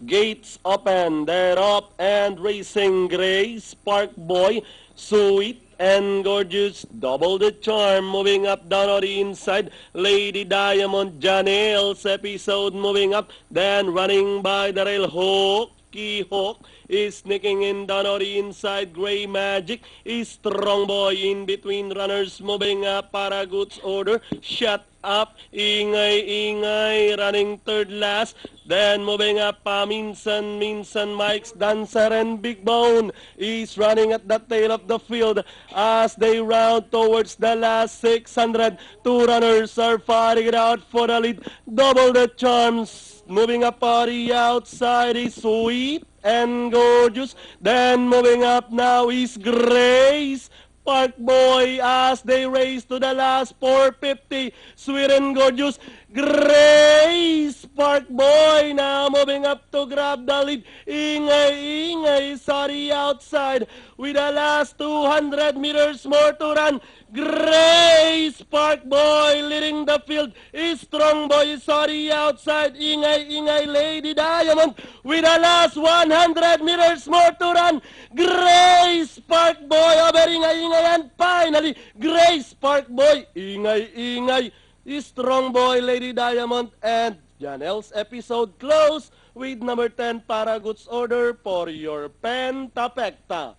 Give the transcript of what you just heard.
Gates open, they're up and racing. Gray, Spark Boy, Sweet and Gorgeous, double the charm, moving up down on the inside. Lady Diamond, Janelle's episode moving up, then running by the rail. Hawky Hawk is sneaking in down on the inside. Gray Magic is Strong Boy in between runners, moving up para Goods Order. Shut up, Ingay, running third last. Then moving up, Minsan, Mike's Dancer, and Big Bone is running at the tail of the field as they round towards the last 600. Two runners are fighting it out for the lead. Double the charms, moving up on the outside is Sweet and Gorgeous. Then moving up now is Grace. Park Boy as they race to the last 450. Sweet and Gorgeous. Grace Park Boy now moving up to grab the lead. Ingay is on the outside with the last 200 meters more to run. Grace Park Boy leading the field. Is Strong Boy is on the outside. Ingay, Lady Diamond with the last 100 meters more to run. Grace Park Boy over Ingay, and finally Grace Park Boy. Ingay. Strong Boy, Lady Diamond, and Janelle's episode close with number 10 para Goods Order for your Pentapecta.